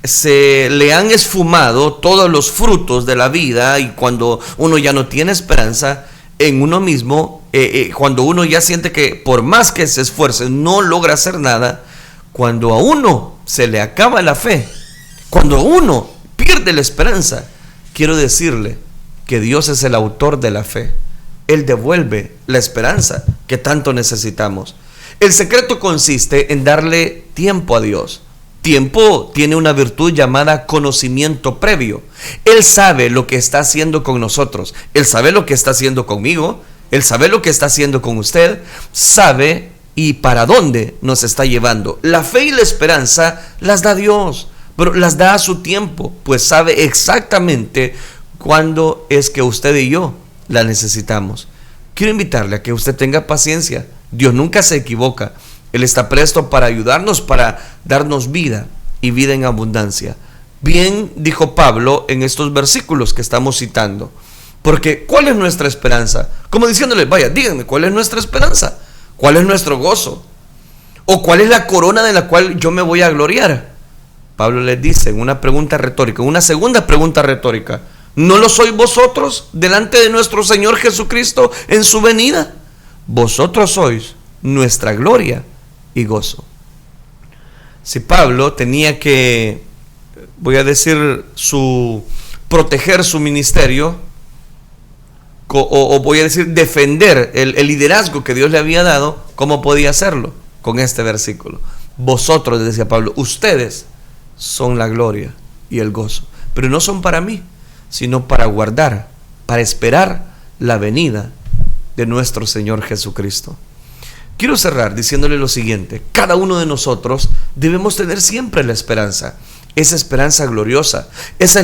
se le han esfumado todos los frutos de la vida y cuando uno ya no tiene esperanza en uno mismo, cuando uno ya siente que por más que se esfuerce no logra hacer nada, cuando a uno se le acaba la fe, cuando uno pierde la esperanza, quiero decirle que Dios es el autor de la fe. Él devuelve la esperanza que tanto necesitamos. El secreto consiste en darle tiempo a Dios. Tiempo tiene una virtud llamada conocimiento previo. Él sabe lo que está haciendo con nosotros. Él sabe lo que está haciendo conmigo. Él sabe lo que está haciendo con usted. Sabe y para dónde nos está llevando. La fe y la esperanza las da Dios, pero las da a su tiempo, pues sabe exactamente cuándo es que usted y yo la necesitamos. Quiero invitarle a que usted tenga paciencia. Dios nunca se equivoca. Él está presto para ayudarnos, para darnos vida y vida en abundancia. Bien dijo Pablo en estos versículos que estamos citando. Porque ¿cuál es nuestra esperanza? Como diciéndole, vaya, díganme, ¿cuál es nuestra esperanza? ¿Cuál es nuestro gozo? ¿O cuál es la corona de la cual yo me voy a gloriar? Pablo les dice en una pregunta retórica, una segunda pregunta retórica. ¿No lo sois vosotros delante de nuestro Señor Jesucristo en su venida? Vosotros sois nuestra gloria y gozo. Si Pablo tenía que, voy a decir, proteger su ministerio, o voy a decir, defender el liderazgo que Dios le había dado, ¿cómo podía hacerlo? Con este versículo. Vosotros, decía Pablo, ustedes son la gloria y el gozo, pero no son para mí, sino para guardar, para esperar la venida de nuestro Señor Jesucristo. Quiero cerrar diciéndole lo siguiente: cada uno de nosotros debemos tener siempre la esperanza, esa esperanza gloriosa, esa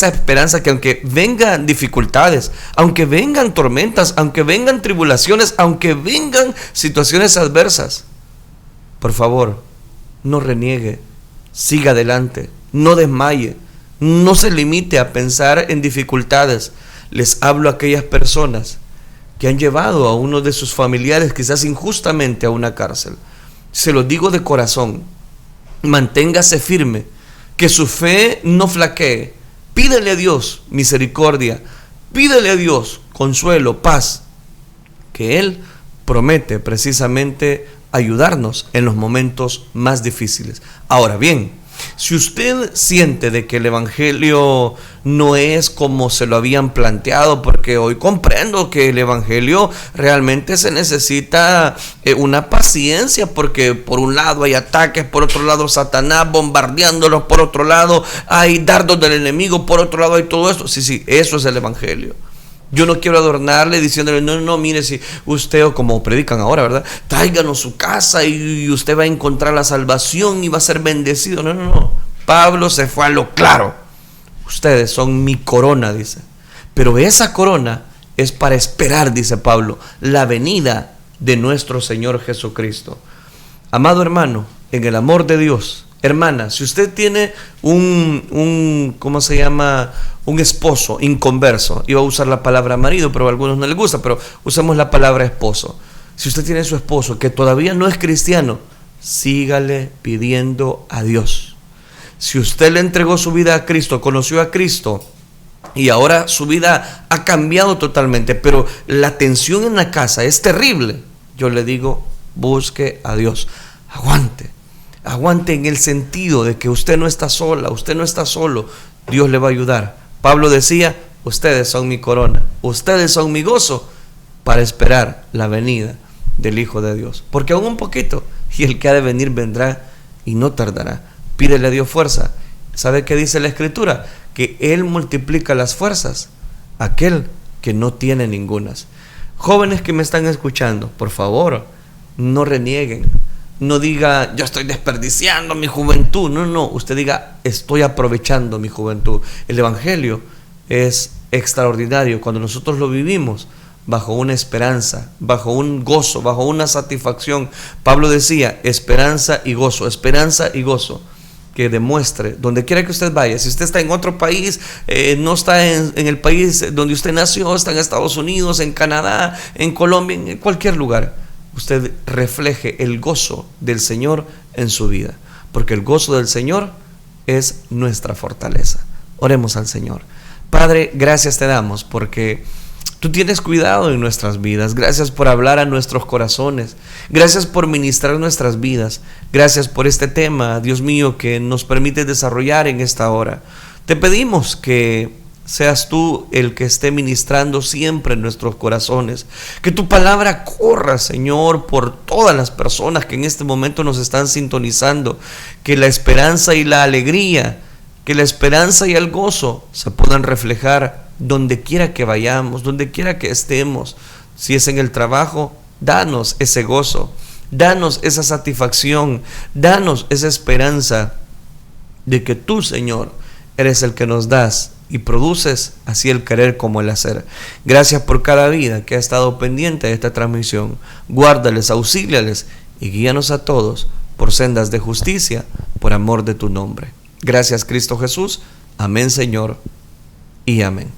esperanza que aunque vengan dificultades, aunque vengan tormentas, aunque vengan tribulaciones, aunque vengan situaciones adversas, por favor, no reniegue, siga adelante, no desmaye, no se limite a pensar en dificultades. Les hablo a aquellas personas que han llevado a uno de sus familiares quizás injustamente a una cárcel. Se lo digo de corazón, manténgase firme, que su fe no flaquee. Pídele a Dios misericordia, pídele a Dios consuelo, paz, que Él promete precisamente ayudarnos en los momentos más difíciles. Ahora bien, si usted siente de que el evangelio no es como se lo habían planteado, porque hoy comprendo que el evangelio realmente se necesita una paciencia, porque por un lado hay ataques, por otro lado Satanás bombardeándolos, por otro lado hay dardos del enemigo, por otro lado hay todo esto. Sí, eso es el evangelio. Yo no quiero adornarle diciéndole, no, mire, si usted, o como predican ahora, ¿verdad? Tráiganos su casa y usted va a encontrar la salvación y va a ser bendecido. No. Pablo se fue a lo claro. Ustedes son mi corona, dice. Pero esa corona es para esperar, dice Pablo, la venida de nuestro Señor Jesucristo. Amado hermano, en el amor de Dios, hermana, si usted tiene un esposo inconverso, iba a usar la palabra marido, pero a algunos no les gusta, pero usamos la palabra esposo. Si usted tiene su esposo que todavía no es cristiano, sígale pidiendo a Dios. Si usted le entregó su vida a Cristo, conoció a Cristo y ahora su vida ha cambiado totalmente, pero la tensión en la casa es terrible, yo le digo, busque a Dios. Aguante en el sentido de que usted no está sola, usted no está solo, Dios le va a ayudar. Pablo decía, ustedes son mi corona, ustedes son mi gozo, para esperar la venida del Hijo de Dios. Porque aún un poquito, y el que ha de venir vendrá y no tardará. Pídele a Dios fuerza. ¿Sabe qué dice la Escritura? Que Él multiplica las fuerzas a aquel que no tiene ningunas. Jóvenes que me están escuchando, por favor, no renieguen. No diga, yo estoy desperdiciando mi juventud. No, usted diga, estoy aprovechando mi juventud. El evangelio es extraordinario cuando nosotros lo vivimos bajo una esperanza, bajo un gozo, bajo una satisfacción. Pablo decía, esperanza y gozo, que demuestre, donde quiera que usted vaya, si usted está en otro país, no está en el país donde usted nació, está en Estados Unidos, en Canadá, en Colombia, en cualquier lugar, usted refleje el gozo del Señor en su vida, porque el gozo del Señor es nuestra fortaleza. Oremos al Señor. Padre, gracias te damos porque Tú tienes cuidado en nuestras vidas. Gracias por hablar a nuestros corazones. Gracias por ministrar nuestras vidas. Gracias por este tema, Dios mío, que nos permite desarrollar en esta hora. Te pedimos que seas tú el que esté ministrando siempre en nuestros corazones. Que tu palabra corra, Señor, por todas las personas que en este momento nos están sintonizando. Que la esperanza y la alegría, que la esperanza y el gozo se puedan reflejar donde quiera que vayamos, donde quiera que estemos. Si es en el trabajo, danos ese gozo, danos esa satisfacción, danos esa esperanza de que tú, Señor, eres el que nos das y produces así el querer como el hacer. Gracias por cada vida que ha estado pendiente de esta transmisión. Guárdales, auxíliales y guíanos a todos por sendas de justicia, por amor de tu nombre. Gracias, Cristo Jesús. Amén, Señor, y amén.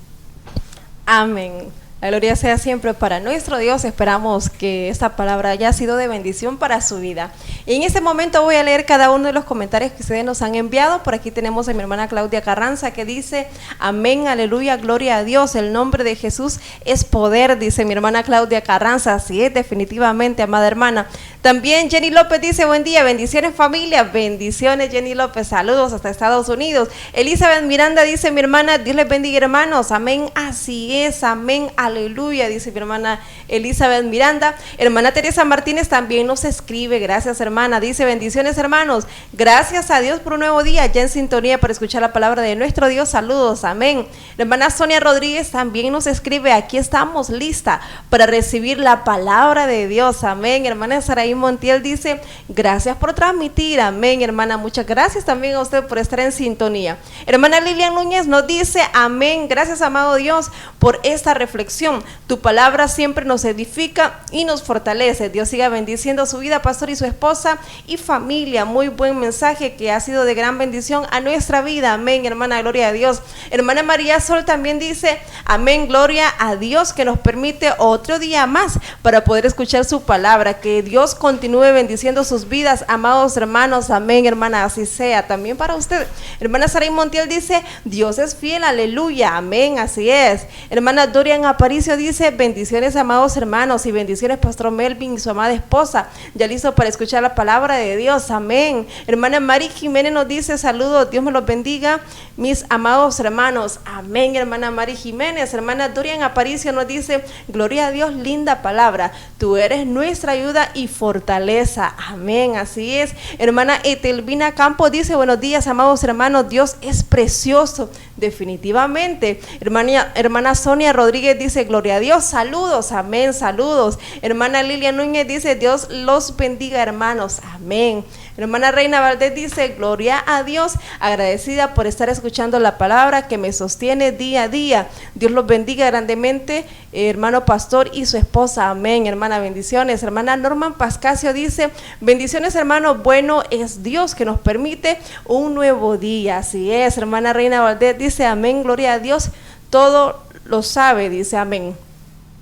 Amén. La gloria sea siempre para nuestro Dios. Esperamos que esta palabra haya sido de bendición para su vida. Y en este momento voy a leer cada uno de los comentarios que ustedes nos han enviado. Por aquí tenemos a mi hermana Claudia Carranza que dice: amén, aleluya, gloria a Dios. El nombre de Jesús es poder, dice mi hermana Claudia Carranza. Así es, definitivamente, amada hermana. También Jenny López dice: buen día, bendiciones familia. Bendiciones, Jenny López, saludos hasta Estados Unidos. Elizabeth Miranda dice: mi hermana, Dios les bendiga, hermanos. Amén, así es, amén, aleluya, dice mi hermana Elizabeth Miranda. Hermana Teresa Martínez también nos escribe: gracias, hermana. Dice: bendiciones, hermanos. Gracias a Dios por un nuevo día, ya en sintonía para escuchar la palabra de nuestro Dios. Saludos, amén. La hermana Sonia Rodríguez también nos escribe: aquí estamos lista para recibir la palabra de Dios. Amén. Hermana Saraí Montiel dice: gracias por transmitir. Amén, hermana. Muchas gracias también a usted por estar en sintonía. Hermana Lilian Núñez nos dice: amén. Gracias, amado Dios, por esta reflexión. Tu palabra siempre nos edifica y nos fortalece. Dios siga bendiciendo su vida, pastor, y su esposa y familia. Muy buen mensaje que ha sido de gran bendición a nuestra vida. Amén, hermana, gloria a Dios. Hermana María Sol también dice: amén, gloria a Dios, que nos permite otro día más para poder escuchar su palabra. Que Dios continúe bendiciendo sus vidas, amados hermanos. Amén, hermana, así sea también para usted. Hermana Saray Montiel dice: Dios es fiel, aleluya, amén, así es. Hermana Dorian Aparicio dice: bendiciones, amados hermanos, y bendiciones, pastor Melvin y su amada esposa, ya listo para escuchar la palabra de Dios. Amén. Hermana Mari Jiménez nos dice: saludos, Dios me los bendiga, mis amados hermanos. Amén, hermana Mari Jiménez. Hermana Dorian Aparicio nos dice: gloria a Dios, linda palabra, tú eres nuestra ayuda y fortaleza. Amén, así es. Hermana Etelvina Campo dice: buenos días, amados hermanos, Dios es precioso, definitivamente. Hermana Sonia Rodríguez dice: gloria a Dios, saludos, amén, saludos. Hermana Lilia Núñez dice: Dios los bendiga, hermanos, amén. Hermana Reina Valdés dice: gloria a Dios, agradecida por estar escuchando la palabra que me sostiene día a día. Dios los bendiga grandemente, hermano pastor y su esposa, amén. Hermana, bendiciones. Hermana Norman Pascasio dice: bendiciones, hermano, bueno es Dios que nos permite un nuevo día. Así es. Hermana Reina Valdés dice: amén, gloria a Dios, todo lo sabe, dice, amén.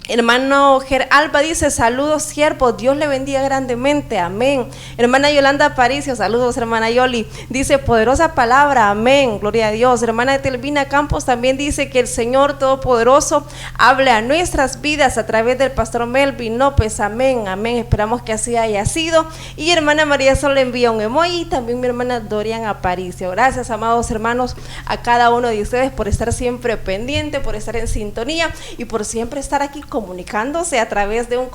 Hermano Ger Alba dice: saludos, siervo, Dios le bendiga grandemente, amén. Hermana Yolanda Aparicio, saludos, hermana Yoli, dice: poderosa palabra, amén, gloria a Dios. Hermana Telvina Campos también dice: que el Señor Todopoderoso hable a nuestras vidas a través del pastor Melvin López, amén, amén. Esperamos que así haya sido. Y hermana María Sol le envía un emoji, y también mi hermana Dorian Aparicio. Gracias, amados hermanos, a cada uno de ustedes por estar siempre pendiente, por estar en sintonía y por siempre estar aquí comunicándose a través de un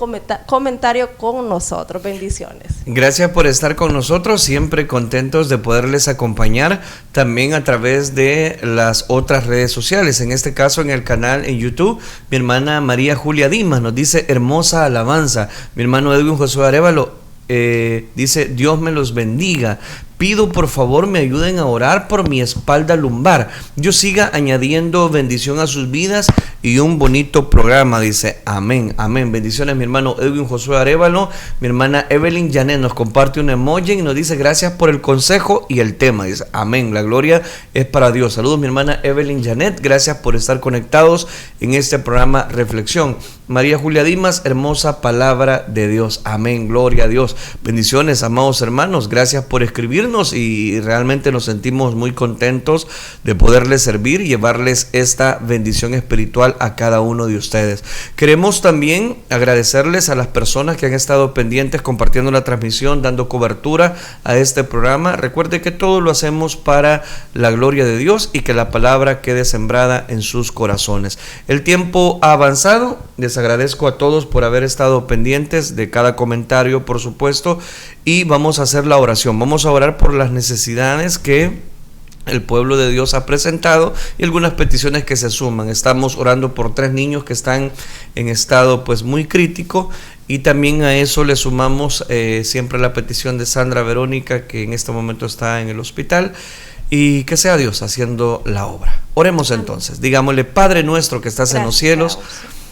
comentario con nosotros. Bendiciones. Gracias por estar con nosotros, siempre contentos de poderles acompañar también a través de las otras redes sociales, en este caso en el canal en YouTube. Mi hermana María Julia Dimas nos dice: hermosa alabanza. Mi hermano Edwin Josué Arevalo dice: Dios me los bendiga. Pido por favor me ayuden a orar por mi espalda lumbar. Dios siga añadiendo bendición a sus vidas y un bonito programa, dice. Amén, amén. Bendiciones, mi hermano Edwin Josué Arévalo. Mi hermana Evelyn Janet nos comparte un emoji y nos dice gracias por el consejo y el tema. Dice, amén, la gloria es para Dios. Saludos, mi hermana Evelyn Janet. Gracias por estar conectados en este programa Reflexión. María Julia Dimas, hermosa palabra de Dios. Amén, gloria a Dios. Bendiciones, amados hermanos. Gracias por escribirnos y realmente nos sentimos muy contentos de poderles servir y llevarles esta bendición espiritual a cada uno de ustedes. Queremos también agradecerles a las personas que han estado pendientes, compartiendo la transmisión, dando cobertura a este programa. Recuerde que todo lo hacemos para la gloria de Dios y que la palabra quede sembrada en sus corazones. El tiempo ha avanzado. Les agradezco a todos por haber estado pendientes de cada comentario, por supuesto, y vamos a hacer la oración. Vamos a orar por las necesidades que el pueblo de Dios ha presentado y algunas peticiones que se suman. Estamos orando por 3 niños que están en estado pues muy crítico, y también a eso le sumamos siempre la petición de Sandra Verónica, que en este momento está en el hospital, y que sea Dios haciendo la obra. Oremos entonces. Digámosle: Padre nuestro que estás en los cielos,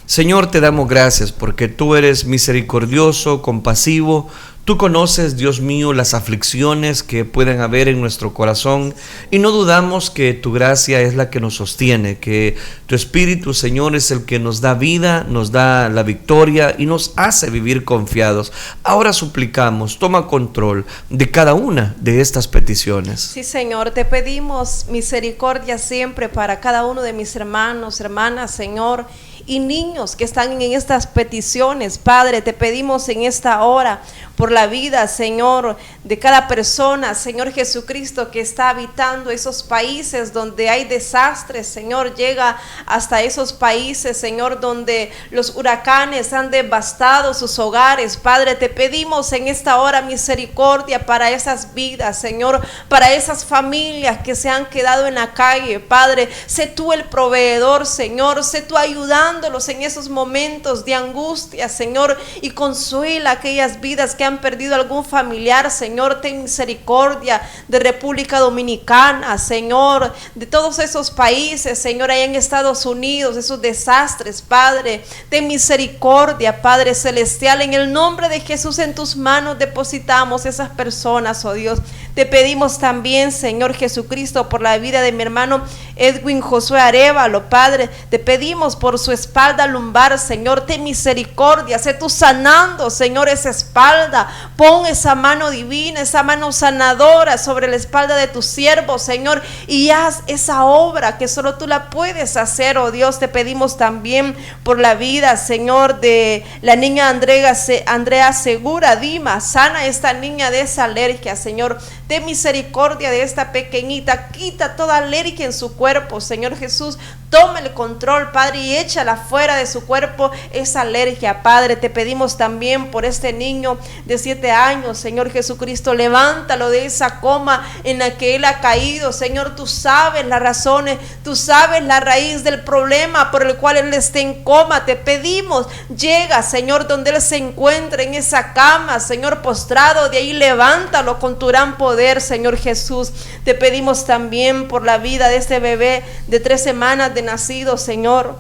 Señor, te damos gracias porque tú eres misericordioso, compasivo. Tú conoces, Dios mío, las aflicciones que pueden haber en nuestro corazón, y no dudamos que tu gracia es la que nos sostiene, que tu Espíritu, Señor, es el que nos da vida, nos da la victoria y nos hace vivir confiados. Ahora suplicamos, toma control de cada una de estas peticiones. Sí, Señor, te pedimos misericordia siempre para cada uno de mis hermanos, hermanas, Señor, y niños que están en estas peticiones. Padre, te pedimos en esta hora por la vida, Señor, de cada persona, Señor Jesucristo, que está habitando esos países donde hay desastres. Señor, llega hasta esos países, Señor, donde los huracanes han devastado sus hogares. Padre, te pedimos en esta hora misericordia para esas vidas, Señor, para esas familias que se han quedado en la calle. Padre, sé tú el proveedor, Señor, sé tú ayudándolos en esos momentos de angustia, Señor, y consuela aquellas vidas que han perdido algún familiar. Señor, ten misericordia de República Dominicana, Señor, de todos esos países, Señor, allá en Estados Unidos, esos desastres. Padre, ten misericordia, Padre Celestial, en el nombre de Jesús, en tus manos depositamos esas personas, oh Dios. Te pedimos también, Señor Jesucristo, por la vida de mi hermano Edwin Josué Arévalo. Padre, te pedimos por su espalda lumbar, Señor, ten misericordia, sé tú sanando, Señor, esa espalda. Pon esa mano divina, esa mano sanadora sobre la espalda de tu siervo, Señor, y haz esa obra que solo tú la puedes hacer, oh Dios. Te pedimos también por la vida, Señor, de la niña Andrea Segura Dima. Sana esta niña de esa alergia, Señor. Ten misericordia de esta pequeñita, quita toda alergia en su cuerpo, Señor Jesús. Toma el control, Padre, y échala fuera de su cuerpo esa alergia, Padre. Te pedimos también por este niño de 7 años, Señor Jesucristo. Levántalo de esa coma en la que él ha caído, Señor. Tú sabes las razones, tú sabes la raíz del problema por el cual él está en coma. Te pedimos, llega, Señor, donde él se encuentra en esa cama, Señor, postrado. De ahí levántalo con tu gran poder, Señor Jesús. Te pedimos también por la vida de este bebé de 3 semanas de nacido, Señor.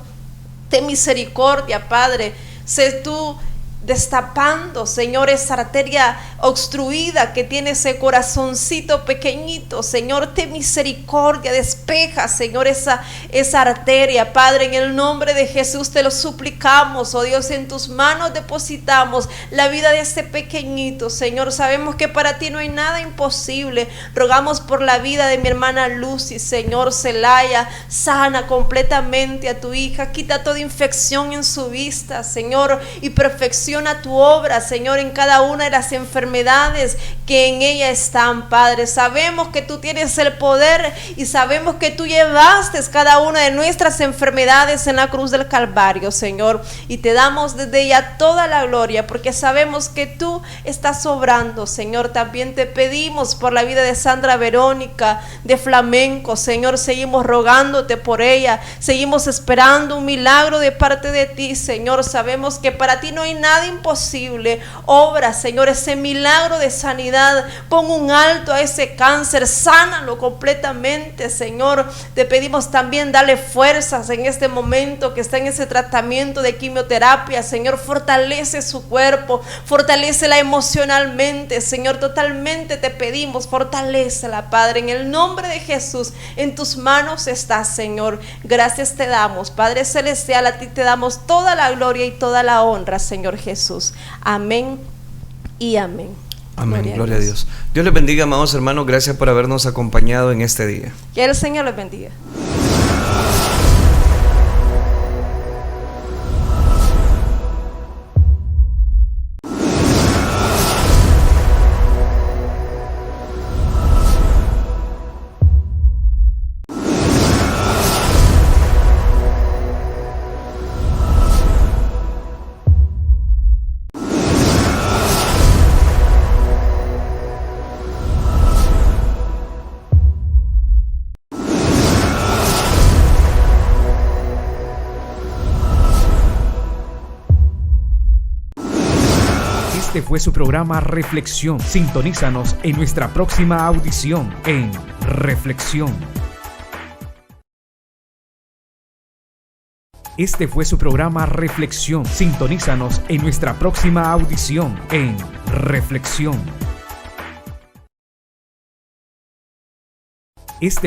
Ten misericordia, Padre. Sé tú destapando, Señor, esa arteria obstruida que tiene ese corazoncito pequeñito, Señor. Ten misericordia, despeja, Señor, esa arteria, Padre, en el nombre de Jesús te lo suplicamos, oh Dios. En tus manos depositamos la vida de este pequeñito, Señor. Sabemos que para ti no hay nada imposible. Rogamos por la vida de mi hermana Lucy, Señor. Celaya, sana completamente a tu hija, quita toda infección en su vista, Señor, y perfecciona tu obra, Señor, en cada una de las enfermedades que en ella están, Padre. Sabemos que tú tienes el poder y sabemos que tú llevaste cada una de nuestras enfermedades en la cruz del Calvario, Señor, y te damos desde ya toda la gloria porque sabemos que tú estás obrando, Señor. También te pedimos por la vida de Sandra Verónica de Flamenco, Señor. Seguimos rogándote por ella, seguimos esperando un milagro de parte de ti, Señor. Sabemos que para ti no hay nada imposible. Obra, Señor, ese milagro milagro de sanidad. Pon un alto a ese cáncer, sánalo completamente, Señor. Te pedimos también, dale fuerzas en este momento que está en ese tratamiento de quimioterapia, Señor. Fortalece su cuerpo, fortalécela emocionalmente, Señor. Totalmente te pedimos, fortalécela, Padre, en el nombre de Jesús. En tus manos está, Señor. Gracias te damos, Padre celestial. A ti te damos toda la gloria y toda la honra, Señor Jesús. Amén y amén. Amén, gloria a Dios. Dios les bendiga, amados hermanos. Gracias por habernos acompañado en este día. Que el Señor les bendiga. Este fue su programa Reflexión. Sintonízanos en nuestra próxima audición en Reflexión. Este fue su programa Reflexión. Sintonízanos en nuestra próxima audición en Reflexión. Este